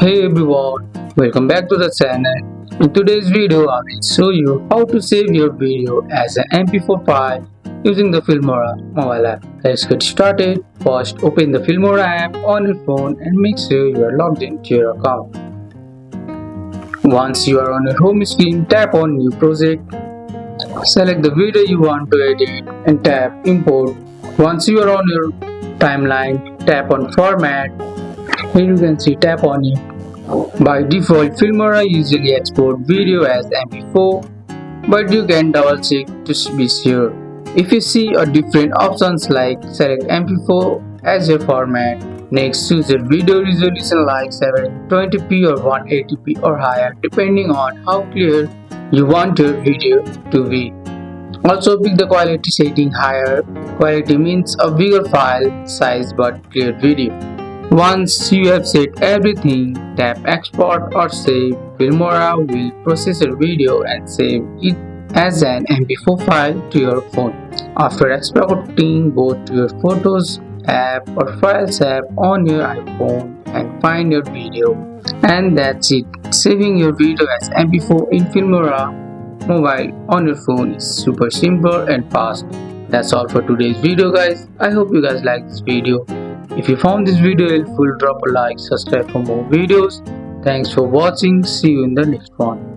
Hey everyone, welcome back to the channel. In today's video, I will show you how to save your video as an MP4 file using the Filmora mobile app. Let's get started. First, open the Filmora app on your phone and make sure you are logged into your account. Once you are on your home screen, tap on New Project. Select the video you want to edit and tap Import. Once you are on your timeline, tap on Format. Here you can see tap on it. By default, Filmora usually export video as MP4, but you can double check to be sure. If you see a different options like select MP4 as your format, next choose your video resolution like 720p or 180p or higher depending on how clear you want your video to be. Also pick the quality setting higher. Quality means a bigger file size but clear video. Once you have set everything, tap export or save. Filmora will process your video and save it as an MP4 file to your phone. After exporting, go to your Photos app or Files app on your iPhone and find your video. And that's it. Saving your video as MP4 in Filmora mobile on your phone is super simple and fast. That's all for today's video guys. I hope you guys like this video. If you found this video helpful, drop a like, subscribe for more videos. Thanks for watching. See you in the next one.